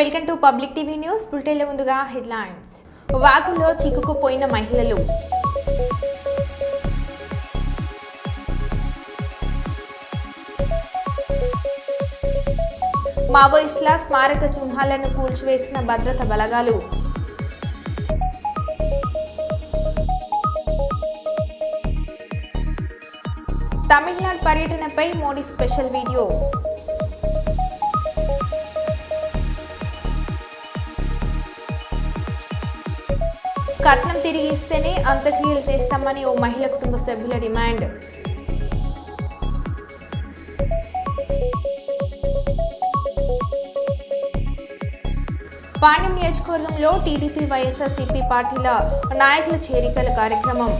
Welcome to public TV news. బులెటిన్ల ముందుగా headlines. వాగులో చిక్కుకుపోయిన మహిళలు. మావోయిస్టుల స్మారక చిహ్నాలను కూల్చివేసిన భద్రతా బలగాలు. తమిళనాడు పర్యటనపై మోడీ స్పెషల్ వీడియో. కట్నం తిరిగి ఇస్తేనే అంత్యక్రియలు చేస్తామని ఓ మహిళ కుటుంబ సభ్యుల డిమాండ్. పాణ్యం నియోజకవర్గంలో టీడీపీ వైఎస్ఆర్సీపీ పార్టీల నాయకుల చేరికల కార్యక్రమం.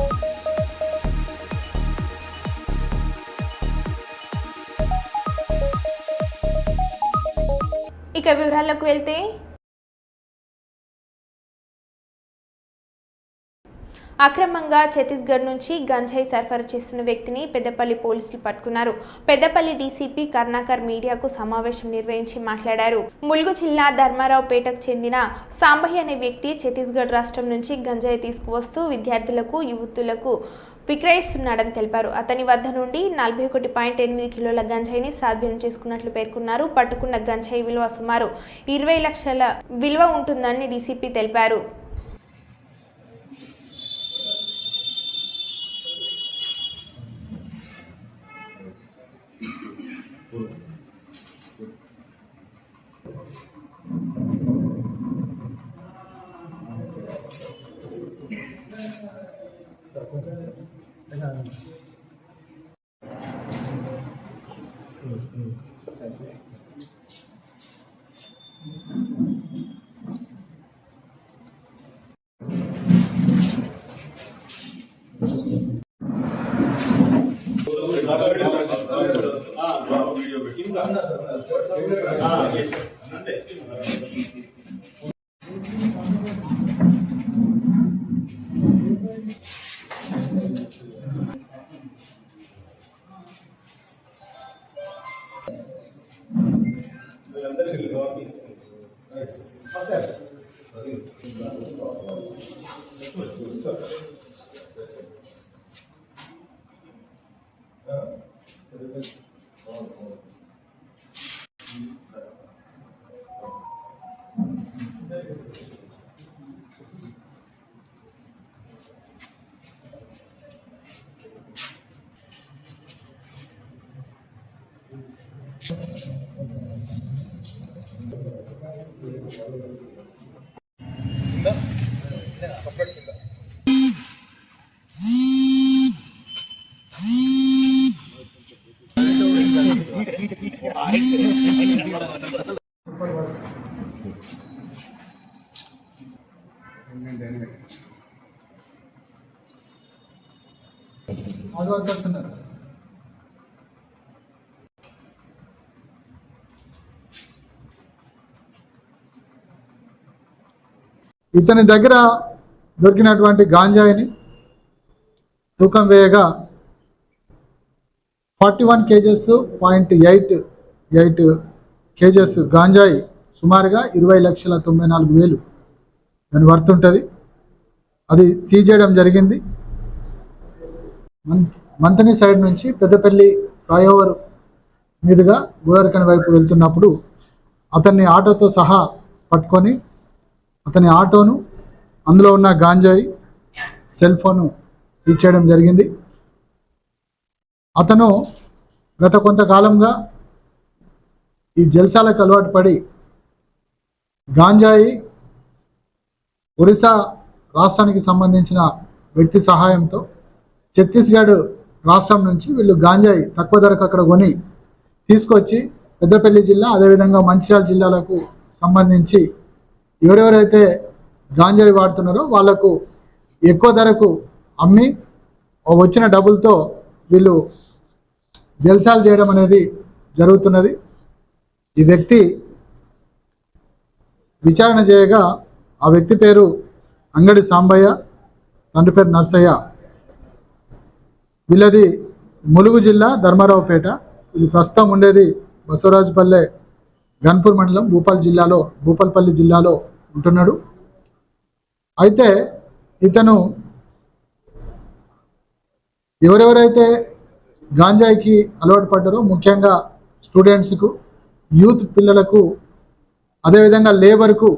ఇక వివరాల్లోకి వెళ్తే, అక్రమంగా ఛత్తీస్గఢ్ నుంచి గంజాయి సరఫరా చేస్తున్న వ్యక్తిని పెద్దపల్లి పోలీసులు పట్టుకున్నారు. పెద్దపల్లి డీసీపీ కరుణాకర్ మీడియాకు సమావేశం నిర్వహించి మాట్లాడారు. ములుగు జిల్లా ధర్మారావుపేటకు చెందిన సాంబయ్య అనే వ్యక్తి ఛత్తీస్గఢ్ రాష్ట్రం నుంచి గంజాయి తీసుకువస్తూ విద్యార్థులకు, యువతులకు విక్రయిస్తున్నాడని తెలిపారు. అతని వద్ద నుండి 41.8 కిలోల గంజాయిని స్వాధీనం చేసుకున్నట్లు పేర్కొన్నారు. పట్టుకున్న గంజాయి విలువ సుమారు 20 లక్షల విలువ ఉంటుందని డీసీపీ తెలిపారు. ఇతని దగ్గర దొరికినటువంటి గాంజాయిని తూకం వేయగా 41 kgs.88 kgs గాంజాయి సుమారుగా 20,94,000 దాని వర్త్ ఉంటుంది. అది సీజ్ చేయడం జరిగింది. మంతని సైడ్ నుంచి పెద్దపల్లి ఫ్లైఓవర్ మీదుగా గోదావరికని వైపు వెళ్తున్నప్పుడు అతన్ని ఆటోతో సహా పట్టుకొని అతని ఆటోను, అందులో ఉన్న గాంజాయి, సెల్ ఫోను సీజ్ చేయడం జరిగింది. అతను గత కొంతకాలంగా ఈ జల్సాలకు అలవాటు పడి గాంజాయి ఒరిస్సా రాష్ట్రానికి సంబంధించిన వ్యక్తి సహాయంతో ఛత్తీస్గఢ్ రాష్ట్రం నుంచి వీళ్ళు గాంజాయి తక్కువ ధరకు అక్కడ కొని తీసుకొచ్చి పెద్దపల్లి జిల్లా, అదేవిధంగా మంచిర్యాల జిల్లాలకు సంబంధించి ఎవరెవరైతే గాంజాయి వాడుతున్నారో వాళ్లకు ఎక్కువ ధరకు అమ్మి వచ్చిన డబ్బులతో వీళ్ళు జల్సాలు చేయడం అనేది జరుగుతున్నది. ఈ వ్యక్తి విచారణ చేయగా ఆ వ్యక్తి పేరు అంగడి సాంబయ్య, తండ్రి పేరు నర్సయ్య. వీళ్ళది ములుగు జిల్లా ధర్మారావుపేట. వీళ్ళు ప్రస్తుతం ఉండేది బసవరాజుపల్లె గన్పూర్ మండలం భూపాల్పల్లి జిల్లాలో ఉంటున్నాడు. అయితే ఇతను ఎవరెవరైతే గాంజాయికి అలవాటు పడ్డారో ముఖ్యంగా స్టూడెంట్స్కు, యూత్ పిల్లలకు, అదేవిధంగా లేబర్కు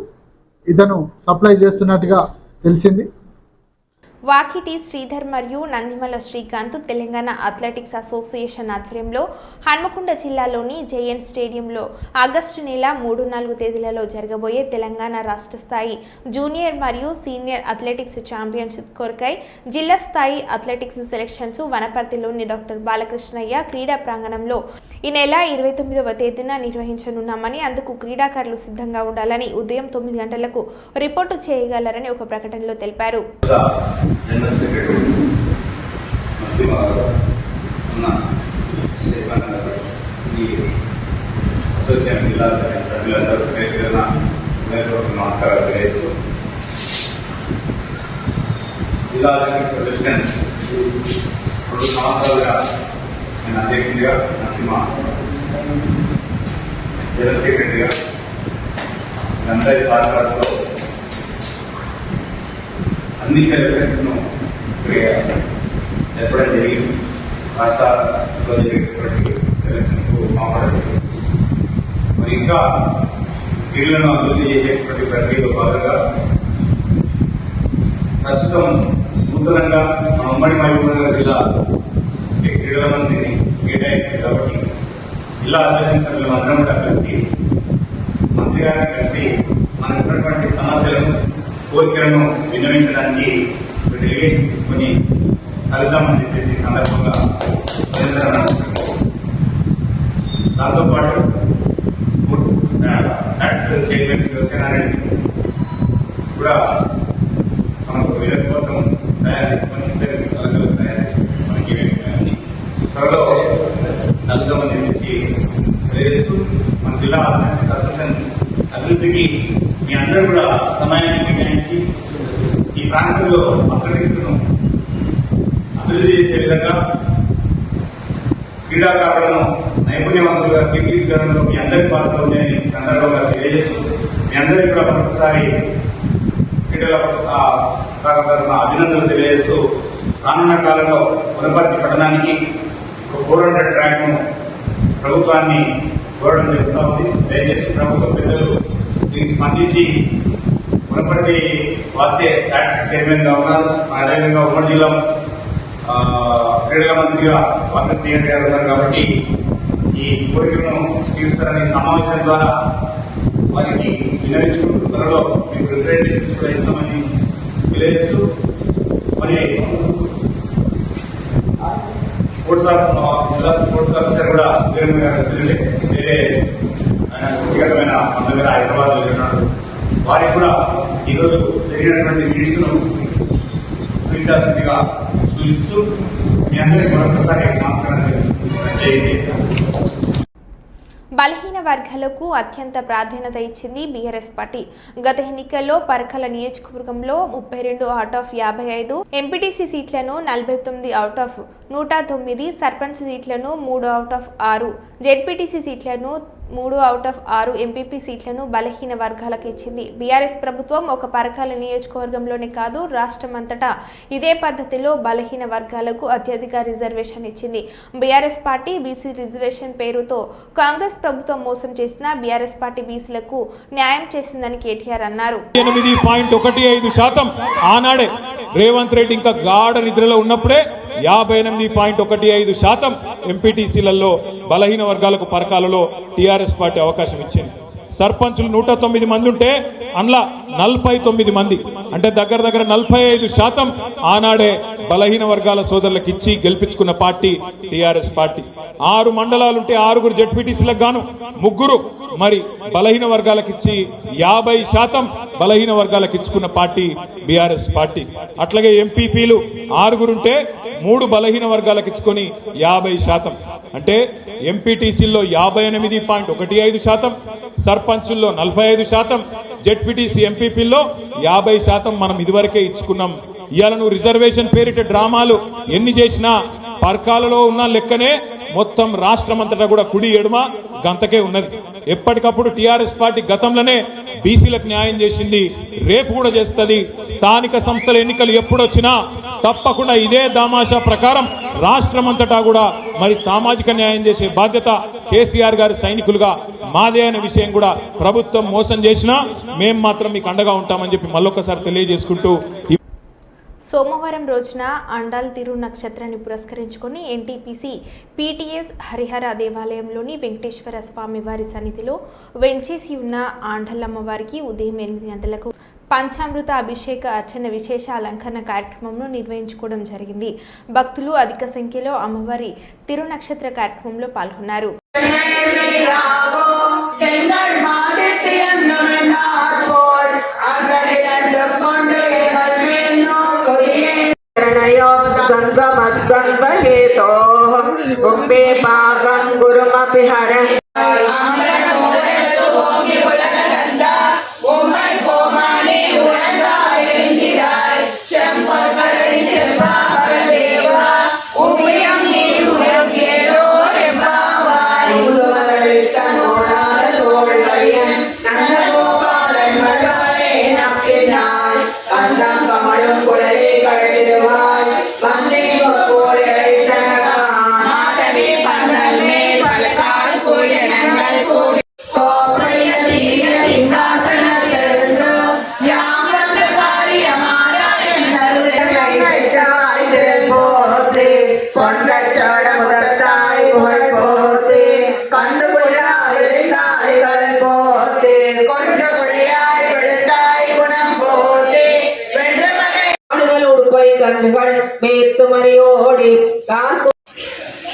ఇతను సప్లై చేస్తున్నట్టుగా తెలిసింది. వాకిటి శ్రీధర్ మరియు నందిమల శ్రీకాంత్ తెలంగాణ అథ్లెటిక్స్ అసోసియేషన్ ఆధ్వర్యంలో హన్మకొండ జిల్లాలోని జేఎన్ స్టేడియంలో ఆగస్టు నెల 3-4 తేదీలలో జరగబోయే తెలంగాణ రాష్ట్ర స్థాయి జూనియర్ మరియు సీనియర్ అథ్లెటిక్స్ ఛాంపియన్షిప్ కొరకై జిల్లా స్థాయి అథ్లెటిక్స్ సెలక్షన్స్ వనపర్తిలోని డాక్టర్ బాలకృష్ణయ్య క్రీడా ప్రాంగణంలో ఈ నెల 29వ తేదీన నిర్వహించనున్నామని, అందుకు క్రీడాకారులు సిద్ధంగా ఉండాలని, ఉదయం 9 గంటలకు రిపోర్టు చేయగలరని ఒక ప్రకటనలో తెలిపారు. जनरल सेक्रेटरी नसीम అసోసియేషన్ జిల్లా సభ్యులందరూ పేరు నమస్కారాలు తెలియజేస్తూ జిల్లా అసిస్టెంట్ 2 సంవత్సరాలుగా నేను అధ్యక్షుడిగా, నరసింహ జనరల్ సెక్రటరీగా అందరి పాత్రలతో అన్ని సెలక్షన్స్ను చెప్పడం జరిగింది. రాష్ట్రంలో జరిగేటువంటి సెలక్షన్స్కు మాట్లాడలేదు. మరి ఇంకా క్రీడలను అభివృద్ధి చేసేటువంటి ప్రక్రియలో భాగంగా ప్రస్తుతం నూతనంగా మన ఉమ్మడి మహబూబ్నగర్ జిల్లా క్రీడల మంత్రిని కేటాయించింది కాబట్టి జిల్లా అధ్యక్ష సభ్యులు అందరం కూడా కలిసి మంత్రి గారిని కలిసి మనకు ఉన్నటువంటి సమస్యలను, కోరికలను విన్నవించడానికి డెలిగేషన్ తీసుకుని కలుద్దామని చెప్పేసి సందర్భంగా దాంతోపాటు స్పోర్ట్స్ చైర్మన్ శివసేనారెడ్డి కూడా మనకు వినతిపత్రం తయారు చేసుకొని ఇద్దరు కలగలు తయారు చేసి మనకి త్వరలో కలుద్దామని చెప్పేసి తెలియజేస్తూ మన జిల్లా అసోసియేషన్ అభివృద్ధికి మీ అందరూ కూడా సమయాన్ని కేటాయించి ఈ ప్రాంతంలో అథ్లెటిక్స్ను అభివృద్ధి చేసే విధంగా క్రీడాకారులను నైపుణ్యవంతులుగా తీర్చిదిద్దడంలో మీ అందరి పాత్ర ఉందని సందర్భంగా తెలియజేస్తూ మీ అందరికీ కూడా మరొకసారి క్రీడల తరఫున అభినందనలు తెలియజేస్తూ రానున్న కాలంలో వనపర్తి పట్టణానికి 400 ట్రాక్ను ప్రభుత్వాన్ని కోరడం జరుగుతూ ఉంది. దయచేసి ప్రభుత్వ పెద్దలు దీనికి స్పందించి వనపర్తి వాసే శాట్స్ చైర్మన్ గా ఉన్నారు. అదేవిధంగా ఉమ్మడి జిల్లా క్రీడల మంత్రిగా వాసే శ్రీహరి గారు ఉన్నారు కాబట్టి ఈ కోరికలను తీరుస్తారని సమావేశం ద్వారా వారికి విన్నవించుకుంటూ త్వరలో మీకు రిప్రజెంటేషన్స్ కూడా ఇస్తామని తెలియజేస్తూ మరి జిల్లా స్పోర్ట్స్ ఆఫీసర్ కూడా వేరే ఆయన వ్యక్తిగతమైన మన దగ్గర హైదరాబాద్ లో ఉన్నాడు. వారికి కూడా ఈరోజు జరిగినటువంటి మీట్స్ ను చూపించాల్సిందిగా సూచిస్తూ మీ అందరికీ మరొకసారి నమస్కారం చేస్తున్నాను. బలహీన వర్గాలకు అత్యంత ప్రాధాన్యత ఇచ్చింది బీఆర్ఎస్ పార్టీ. గత ఎన్నికల్లో పరకాల నియోజకవర్గంలో 32 అవుట్ ఆఫ్ 55 ఎంపీటీసీ సీట్లను, 49 అవుట్ ఆఫ్ 109 సర్పంచ్ సీట్లను, 3 అవుట్ ఆఫ్ 6 జెడ్పీటీసీ సీట్లను, 3 అవుట్ ఆఫ్ 6 ఎంపీపీ సీట్లను బలహీన వర్గాలకు ఇచ్చింది. బీఆర్ఎస్ ప్రభుత్వం ఒక పరకాల నియోజకవర్గంలోనే కాదు, రాష్ట్రమంతటా ఇదే పద్ధతిలో బలహీన వర్గాలకు అత్యధిక రిజర్వేషన్ ఇచ్చింది. బీఆర్ఎస్ పార్టీ బీసీ రిజర్వేషన్ పేరుతో కాంగ్రెస్ ప్రభుత్వం మోసం చేసిన బీఆర్ఎస్ పార్టీ బీసీలకు న్యాయం చేసిందని కేటీఆర్ అన్నారు. 8.15% ఆనాడే రేవంత్ రెడ్డి ఇంకా గాఢ నిద్రలో ఉన్నప్పుడే 58.15% ఎంపీటీసీలలో బలహీన వర్గాలకు పరకాలలో టీఆర్ఎస్ పార్టీ అవకాశం ఇచ్చింది. సర్పంచులు 109 మంది ఉంటే అందులో 49 మంది అంటే దగ్గర 45% ఆనాడే బలహీన వర్గాల సోదరులకు ఇచ్చి గెలిపించుకున్న పార్టీ టీఆర్ఎస్ పార్టీ. 6 మండలాలుంటే 6 జెడ్పీటీసీలకు గాను 3 మరి బలహీన వర్గాలకు ఇచ్చి 50% బలహీన వర్గాలకు ఇచ్చుకున్న పార్టీ బీఆర్ఎస్ పార్టీ. అట్లాగే ఎంపీపీలు 6 ఉంటే 3 బలహీన వర్గాలకు ఇచ్చుకొని 50%. అంటే ఎంపీటీసీల్లో 58.15%, సర్పంచుల్లో 45%, జెడ్పీటీసీ ఎంపీపీల్లో 50% మనం ఇదివరకే ఇచ్చుకున్నాం. ఇవాళ నువ్వు రిజర్వేషన్ పేరిట డ్రామాలు ఎన్ని చేసినా పరకాలలో ఉన్న లెక్కనే మొత్తం రాష్ట్రం అంతటా కూడా కుడి ఎడుమ గంతకే ఉన్నది. ఎప్పటికప్పుడు టీఆర్ఎస్ పార్టీ గతంలోనే బీసీలకు న్యాయం చేసింది, రేపు కూడా చేస్తుంది. స్థానిక సంస్థల ఎన్నికలు ఎప్పుడొచ్చినా తప్పకుండా ఇదే దామాషా ప్రకారం రాష్ట్రం అంతటా కూడా మరి సామాజిక న్యాయం చేసే బాధ్యత కేసీఆర్ గారి సైనికులుగా మాదే అనే విషయం కూడా ప్రభుత్వం మోసం చేసినా మేం మాత్రం మీకు అండగా ఉంటామని చెప్పి మళ్ళొక్కసారి తెలియజేసుకుంటూ సోమవారం రోజున ఆండాల్ తిరు నక్షత్రాన్ని పురస్కరించుకొని ఎన్టీపీసీ పీటీఎస్ హరిహర దేవాలయంలోని వెంకటేశ్వర స్వామి వారి సన్నిధిలో వెంచేసి ఉన్న ఆండలమ్మవారికి ఉదయం 8 గంటలకు పంచామృత అభిషేక అర్చన విశేష అలంకరణ కార్యక్రమంను నిర్వహించుకోవడం జరిగింది. భక్తులు అధిక సంఖ్యలో అమ్మవారి తిరు నక్షత్ర కార్యక్రమంలో పాల్గొన్నారు.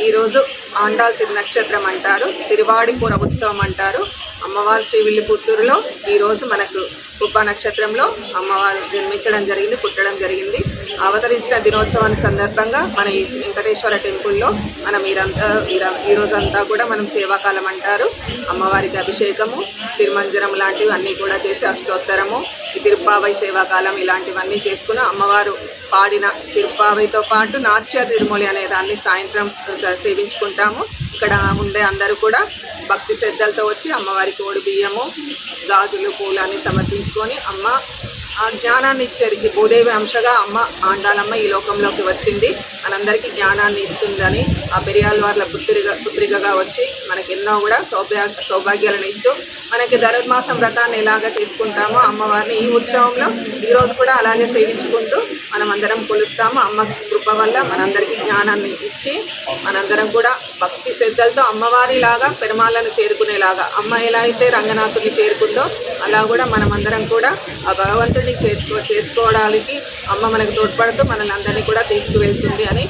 ఈరోజు ఆండాల్ తిరునక్షత్రం అంటారు, తిరువాడిపుర ఉత్సవం అంటారు. అమ్మవారు శ్రీ విల్లిపుత్తూరులో ఈరోజు మనకు కుప్ప నక్షత్రంలో అమ్మవారు జన్మించడం జరిగింది, పుట్టడం జరిగింది. అవతరించిన దినోత్సవాన్ని సందర్భంగా మన ఈ వెంకటేశ్వర టెంపుల్లో మనం ఈరోజంతా కూడా మనం సేవాకాలం అంటారు. అమ్మవారికి అభిషేకము, తిరుమంజనం లాంటివి అన్నీ కూడా చేసి అష్టోత్తరము, ఈ తిరుప్పావై సేవాకాలం ఇలాంటివన్నీ చేసుకుని అమ్మవారు పాడిన తిరుప్పావైతో పాటు నాట్య తిరుమలి అనే దాన్ని సాయంత్రం సేవించుకుంటాము. ఇక్కడ ఉండే అందరూ కూడా భక్తి శ్రద్ధలతో వచ్చి అమ్మవారికి ఓడి బియ్యము, గాజులు, పూలు అన్ని సమర్పించుకొని అమ్మ ఆ జ్ఞానాన్ని ఇచ్చేది. భూదేవి అంశగా అమ్మ ఆండాలమ్మ ఈ లోకంలోకి వచ్చింది, మనందరికీ జ్ఞానాన్ని ఇస్తుందని ఆ పెరియాల వార్ల పుత్రికగా వచ్చి మనకి ఎన్నో కూడా సౌభాగ్యాలను ఇస్తూ మనకి ధనుర్మాసం వ్రతాన్ని ఎలాగా చేసుకుంటామో అమ్మవారిని ఈ ఉత్సవంలో ఈరోజు కూడా అలాగే సేవించుకుంటూ మనమందరం కొలుస్తాము. అమ్మ కృప వల్ల మనందరికీ జ్ఞానాన్ని ఇచ్చి మనందరం కూడా భక్తి శ్రద్ధలతో అమ్మవారిలాగా పెరుమాళ్ళను చేరుకునేలాగా అమ్మ ఎలా అయితే రంగనాథుని చేరుకుందో అలా కూడా మనమందరం కూడా ఆ భగవంతుడిని చేర్చుకోవడానికి అమ్మ మనకు తోడ్పడుతూ మనల్ని అందరినీ కూడా తీసుకువెళ్తుంది అని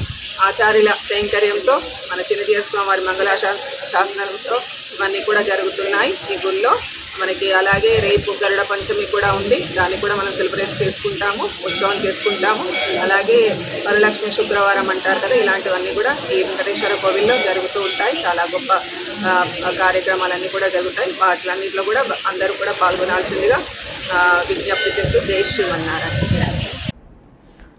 ఆచార్యుల కైంకర్యంతో మన చిన్నజీర స్వామి వారి మంగళ శాసనంతో ఇవన్నీ కూడా జరుగుతున్నాయి ఈ గుళ్ళో మనకి. అలాగే రేపు గరుడ పంచమి కూడా ఉంది, దాన్ని కూడా మనం సెలబ్రేట్ చేసుకుంటాము, ఉత్సవం చేసుకుంటాము. అలాగే వరలక్ష్మి శుక్రవారం అంటారు కదా, ఇలాంటివన్నీ కూడా ఈ వెంకటేశ్వర కోవిల్లో జరుగుతూ ఉంటాయి. చాలా గొప్ప కార్యక్రమాలన్నీ కూడా జరుగుతాయి. వాటిలన్నింటిలో కూడా అందరూ కూడా పాల్గొనాల్సిందిగా విజ్ఞప్తి చేస్తూ జై శ్రీమన్నారాయణ.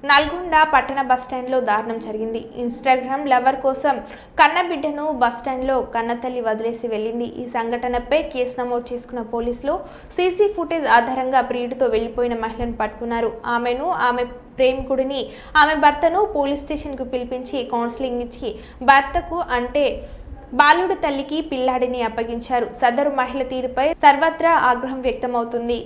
నల్గొండ పట్టణ బస్టాండ్లో దారుణం జరిగింది. ఇన్స్టాగ్రామ్ లవర్ కోసం కన్నబిడ్డను బస్టాండ్లో కన్నతల్లి వదిలేసి వెళ్ళింది. ఈ సంఘటనపై కేసు నమోదు చేసుకున్న పోలీసులు సీసీ ఫుటేజ్ ఆధారంగా ప్రియుడితో వెళ్లిపోయిన మహిళను పట్టుకున్నారు. ఆమెను, ఆమె ప్రేమికుడిని, ఆమె భర్తను పోలీస్ స్టేషన్కు పిలిపించి కౌన్సిలింగ్ ఇచ్చి భర్తకు అంటే బాలుడు తల్లికి పిల్లాడిని అప్పగించారు. సదరు మహిళ తీరుపై సర్వత్రా ఆగ్రహం వ్యక్తమవుతుంది.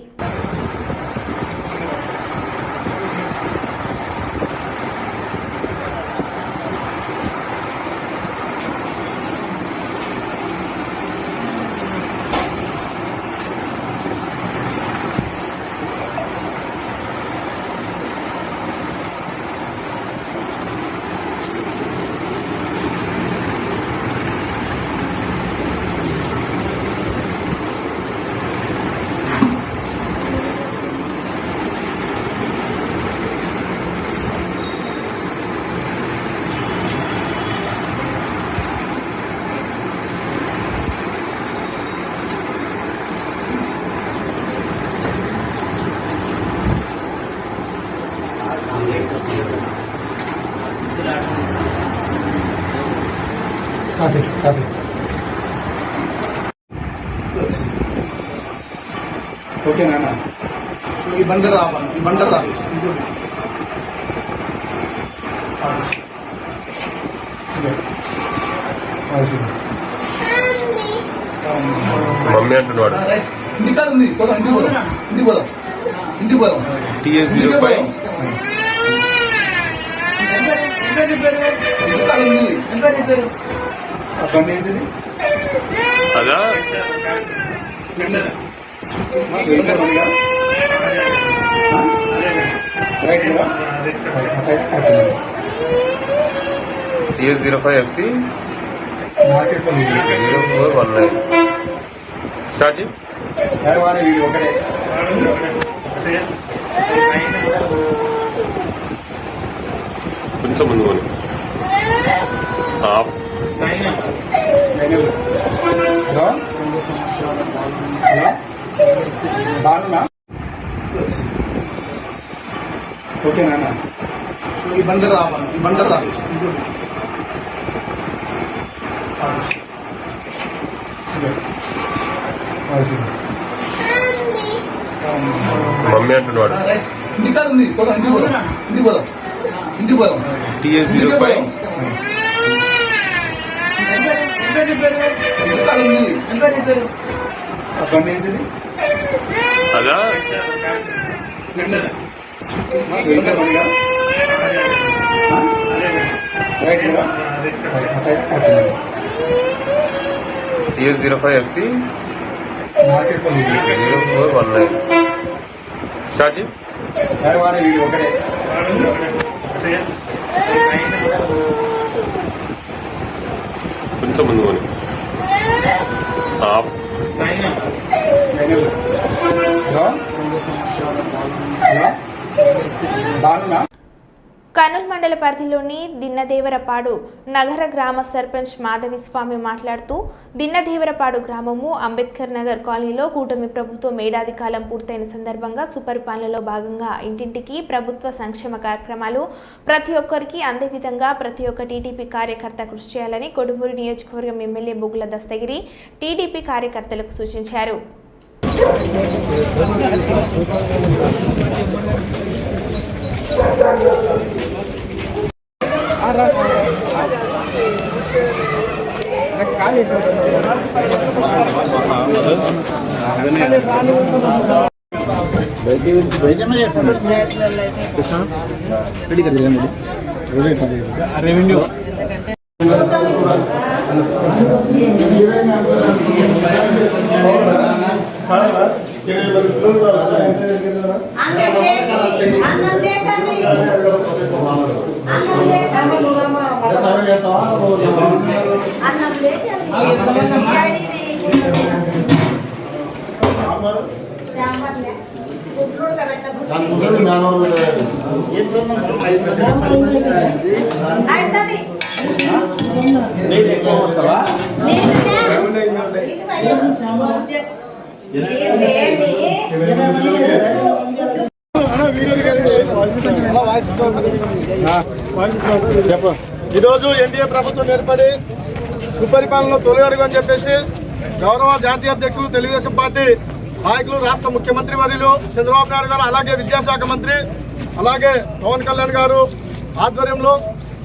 ఓకే నాన్న ఈ బండర్ రావాలి ఈ బండర్ రావాలి మమ్మీ అంటున్నాడు ఇంటికాడ ఉంది పోదాం ఇంటికి పోదాం ఇంటికి పోదాం ఇంటికి పోదాం TS05 ఇంటికాడ ఉంది అక్కడ ఏంటిది అదా TS05 FC 0419 షాజీ ఒకటే కొంచెం ముందు కొని ఓకే నాన్న ఈ బండర్ రావాలి ఈ బండర్ రావాలి మమ్మీ అంటున్నాడు ఇంటికాడ ఉంది పోదాం ఇంటికి పోదాం ఇంటికి పోదాం ఇంటికి పోదాం TS05 ఇంటికాడ ఉంది అక్కడ ఏంటిది అదా TS05 FC 0419 షాజీ ఒకటే కొంచెం ముందు కొని కర్నూలు మండల పరిధిలోని దిన్నదేవరపాడు నగర గ్రామ సర్పంచ్ మాధవిస్వామి మాట్లాడుతూ దిన్నదేవరపాడు గ్రామము అంబేద్కర్ నగర్ కాలనీలో కూటమి ప్రభుత్వం ఏడాది కాలం పూర్తయిన సందర్భంగా సుపరిపాలనలో భాగంగా ఇంటింటికి ప్రభుత్వ సంక్షేమ కార్యక్రమాలు ప్రతి ఒక్కరికి అందే విధంగా ప్రతి ఒక్క టీడీపీ కార్యకర్త కృషి చేయాలని కొడుమూరు నియోజకవర్గం ఎమ్మెల్యే బొగ్గుల దస్తగిరి టీడీపీ కార్యకర్తలకు సూచించారు. రెవెన్యూ ఈరోజు ఎన్డీఏ ప్రభుత్వం ఏర్పడి సుపరిపాలనలో తొలి అడుగు అని చెప్పేసి గౌరవ జాతీయ అధ్యక్షులు తెలుగుదేశం పార్టీ నాయకులు రాష్ట్ర ముఖ్యమంత్రి వర్యులు చంద్రబాబు నాయుడు గారు, అలాగే విద్యాశాఖ మంత్రి, అలాగే పవన్ కళ్యాణ్ గారు ఆధ్వర్యంలో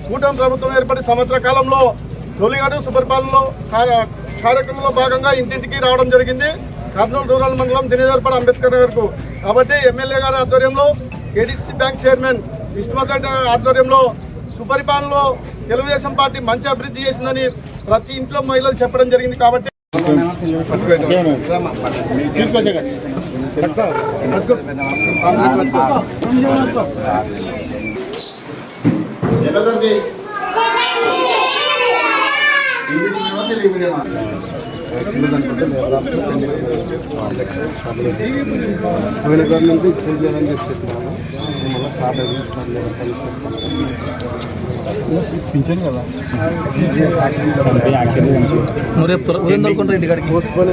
కూటమి ప్రభుత్వం ఏర్పడి సంవత్సర కాలంలో తొలి అడుగు సుపరిపాలనలో కార్యక్రమంలో భాగంగా ఇంటింటికి రావడం జరిగింది. కర్నూలు రూరల్ మండలం దిన్నదేవరపాడు అంబేద్కర్ నగర్కు. కాబట్టి ఎమ్మెల్యే గారి ఆధ్వర్యంలో కేడీసీ బ్యాంక్ చైర్మన్ విష్ణువర్ధన్ ఆధ్వర్యంలో సుపరిపాలనలో తెలుగుదేశం పార్టీ మంచి అభివృద్ధి చేసిందని ప్రతి ఇంట్లో మహిళలు చెప్పడం జరిగింది. కాబట్టి గవర్నమెంట్ చేయాలని చెప్పి చెప్పినాము. మళ్ళీ స్టార్ట్ పింఛన్ కదా పోస్ట్ పోన్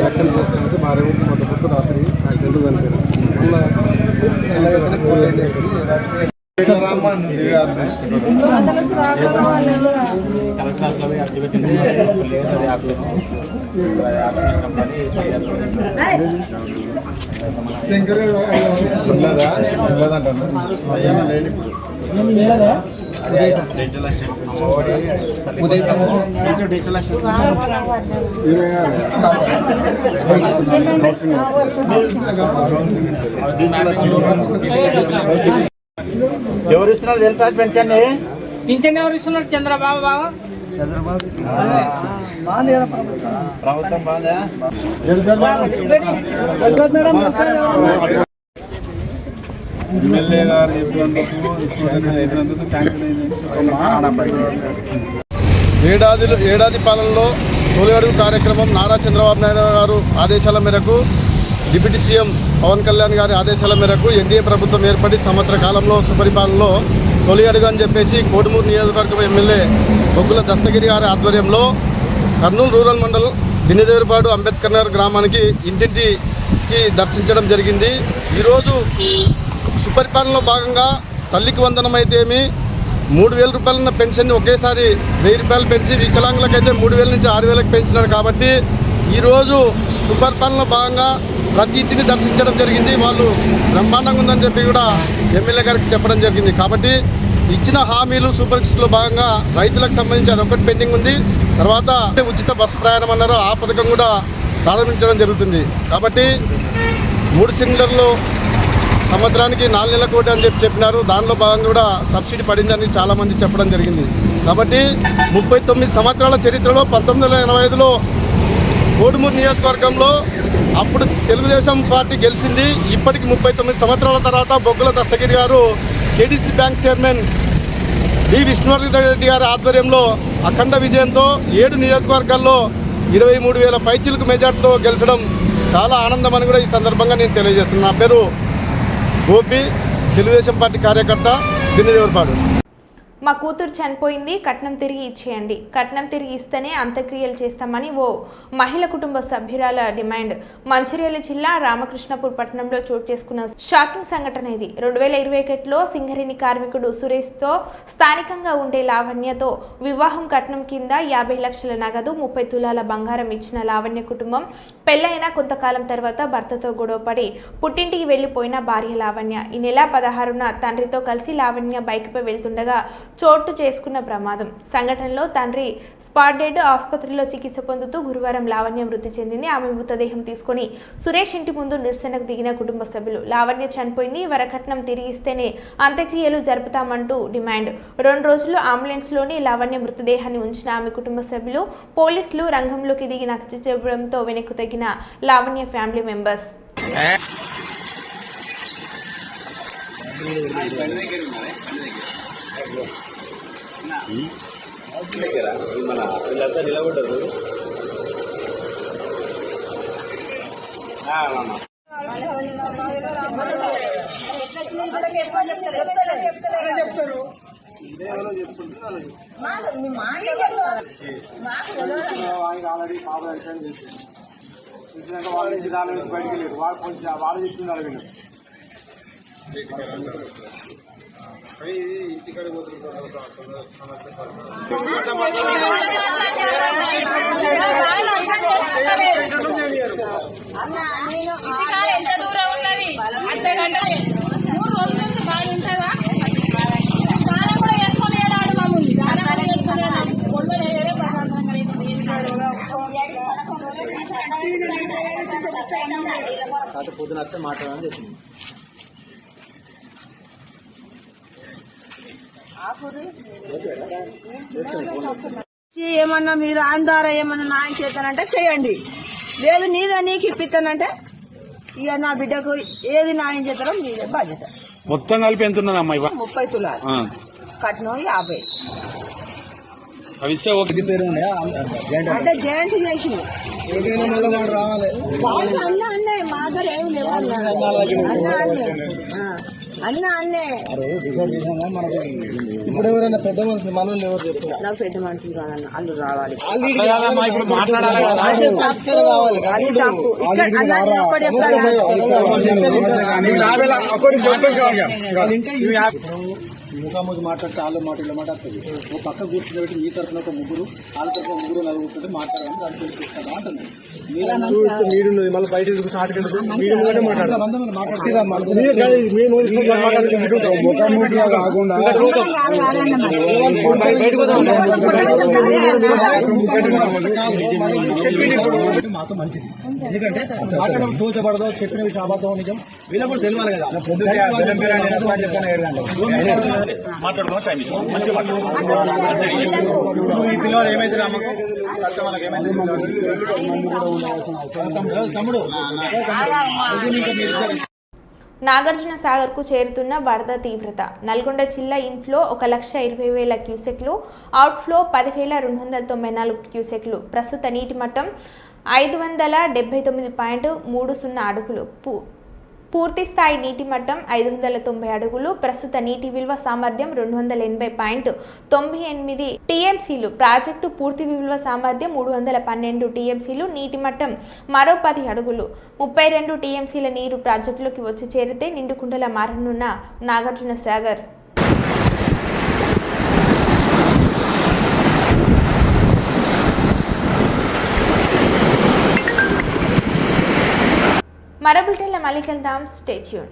యాక్సిడెంట్ చేస్తున్నట్టు మా రేపు మొదటి రాత్రి యాక్సిడెంట్ కనిపించారు. ఎవరు ఇస్తున్నారు తెలుసా పెన్షన్? పింఛన్ ఎవరు ఇస్తున్నారు? చంద్రబాబు బాబు. ప్రభుత్వం బాగా ఎమ్మెల్యే గారు ఏడాది పాలనలో తొలి అడుగు కార్యక్రమం నారా చంద్రబాబు నాయుడు గారు ఆదేశాల మేరకు డిప్యూటీ సీఎం పవన్ కళ్యాణ్ గారి ఆదేశాల మేరకు ఎన్డీఏ ప్రభుత్వం ఏర్పడి సంవత్సర కాలంలో సుపరిపాలనలో తొలి అడుగు అని చెప్పేసి కోడుమూరు నియోజకవర్గం ఎమ్మెల్యే బొగ్గుల దస్తగిరి గారి ఆధ్వర్యంలో కర్నూలు రూరల్ మండలం దినిదేవరపాడు అంబేద్కర్ నగర్ గ్రామానికి ఇంటింటికి దర్శించడం జరిగింది. ఈరోజు సుపరిపాలనలో భాగంగా తల్లికి వందనం అయితేమి 3,000 రూపాయలున్న పెన్షన్ ఒకేసారి 1,000 రూపాయలు పెంచి వికలాంగులకైతే 3,000 నుంచి 6,000కి పెంచినారు. కాబట్టి ఈరోజు సుపరిపాలనలో భాగంగా ప్రతి ఇంటిని దర్శించడం జరిగింది. వాళ్ళు బ్రహ్మాండంగా ఉందని చెప్పి కూడా ఎమ్మెల్యే గారికి చెప్పడం జరిగింది. కాబట్టి ఇచ్చిన హామీలు సూపర్ సిక్స్లో భాగంగా రైతులకు సంబంధించి అదొకటి పెండింగ్ ఉంది. తర్వాత ఉచిత బస్సు ప్రయాణం అన్నారు, ఆ పథకం కూడా ప్రారంభించడం జరుగుతుంది. కాబట్టి 3 సిలిండర్లు సంవత్సరానికి 4 నెలల కోటి అని చెప్పినారు. దానిలో భాగంగా కూడా సబ్సిడీ పడిందని చాలామంది చెప్పడం జరిగింది. కాబట్టి 39 సంవత్సరాల చరిత్రలో 1985లో కోడుమూరు నియోజకవర్గంలో అప్పుడు తెలుగుదేశం పార్టీ గెలిచింది. ఇప్పటికి 39 సంవత్సరాల తర్వాత బొగ్గుల దస్తగిరి గారు KDC bank chairman D Vishnuvardhan Reddy గారి ఆధ్వర్యంలో అఖండ విజయంతో 7 నియోజకవర్గాల్లో 23,000 పైచిలకు మెజార్టీతో గెలిచడం చాలా ఆనందం అని కూడా ఈ సందర్భంగా నేను తెలియజేస్తున్నాను. నా పేరు గోపి, తెలుగుదేశం పార్టీ కార్యకర్త, దినిదేవరపాడు. మా కూతురు చనిపోయింది, కట్నం తిరిగి ఇచ్చేయండి. కట్నం తిరిగి ఇస్తేనే అంత్యక్రియలు చేస్తామని ఓ మహిళ కుటుంబ సభ్యురాల డిమాండ్. మంచిర్యాల జిల్లా రామకృష్ణపూర్ పట్టణంలో చోటు చేసుకున్న షాకింగ్ సంఘటన ఇది. 2021లో సింగరేణి కార్మికుడు సురేష్తో స్థానికంగా ఉండే లావణ్యతో వివాహం కట్నం కింద 50 లక్షల నగదు 30 తులాల బంగారం ఇచ్చిన లావణ్య కుటుంబం పెళ్లైన కొంతకాలం తర్వాత భర్తతో గొడవపడి పుట్టింటికి వెళ్లిపోయిన భార్య లావణ్య ఈ నెల 16న తండ్రితో కలిసి లావణ్య బైక్పై వెళ్తుండగా చోటు చేసుకున్న ప్రమాదం. సంఘటనలో తండ్రి స్పాట్ డెడ్, ఆసుపత్రిలో చికిత్స పొందుతూ గురువారం లావణ్య మృతి చెందింది. ఆమె మృతదేహం తీసుకుని సురేష్ ఇంటి ముందు నిరసనకు దిగిన కుటుంబ సభ్యులు లావణ్య చనిపోయింది, వరకట్నం తిరిగిస్తేనే అంత్యక్రియలు జరుపుతామంటూ డిమాండ్. 2 రోజులు అంబులెన్స్లోని లావణ్య మృతదేహాన్ని ఉంచిన ఆమె కుటుంబ సభ్యులు, పోలీసులు రంగంలోకి దిగి నచ్చ చెప్పడంతో వెనక్కు తగ్గిన లావణ్య ఫ్యామిలీ మెంబర్స్. బయటికి లేదు, వాళ్ళు కొంచెం వాళ్ళు చెప్తున్నారు. వీళ్ళు ఇంటికాడ ఎంత దూరం ఉన్నది? అర్ధ గంట 3 రోజుల నుంచి బాగా ఉంటుందా? దానం కూడా వేసుకొని ఏడాడు మమ్మల్ని దానం కూడా వేసుకొని పొద్దున వస్తే మాట్లాడాలని చెప్పింది. ఏమన్నా మీరు ఆయన ద్వారా ఏమన్నా న్యాయం చేస్తానంటే చేయండి, లేదు నీదే నీకు ఇప్పిస్తానంటే ఇక నా బిడ్డకు ఏది న్యాయం చేస్తారో మీదే బాధ్యత. మొత్తం కలిపి ఎంత ఉన్నది అమ్మాయి? 30 తులాలు కట్నం 50. అంటే జాయింట్ చేసి అన్న అన్నే మా దగ్గర ఏమి లేవు అన్న అన్నే. ఇప్పుడు ఎవరైనా పెద్ద మనుషులు మనల్ని ఎవరు చెప్తారు? నాకు పెద్ద మనుషులు కాదన్న, వాళ్ళు రావాలి. ముఖాముఖి మాట్లాడితే వాళ్ళ మాట ఇలా మాట్లాడుతుంది ఓ పక్క కూర్చుని మీ తరఫున ఒక ముగ్గురు వాళ్ళ తరఫున ముగ్గురు నలుగురు మాట్లాడాలని దాన్ని తెలిపిస్తాను అంటుంది మీరున్నది మళ్ళీ బయట మాకు మంచిది ఎందుకంటే మాట్లాడడం తోచబడదో చెప్పిన విషయం అబద్ధం నిజం వీళ్ళకి కూడా తెలియాలి కదా ఈ పిల్లలు ఏమైతే మనకి ఏమైతే తమ్ముడు నాగార్జున సాగర్కు చేరుతున్న వరద తీవ్రత. నల్గొండ జిల్లా ఇన్ఫ్లో 1,20,000 క్యూసెక్లు, అవుట్ఫ్లో 10,294 క్యూసెక్లు. ప్రస్తుత నీటి మట్టం 579.30 అడుగులు. పూర్తి స్థాయి నీటి మట్టం 590 అడుగులు. ప్రస్తుత నీటి విలువ సామర్థ్యం 280.98 టీఎంసీలు. ప్రాజెక్టు పూర్తి విలువ సామర్థ్యం 312 టీఎంసీలు. నీటి మట్టం మరో 10 అడుగులు. 32 టీఎంసీల నీరు ప్రాజెక్టులోకి వచ్చి చేరితే నిండుకుండలా మారనున్న నాగార్జున సాగర్. మరో బులెటిన్లో మళ్ళీ కలుద్దాం. Stay tune.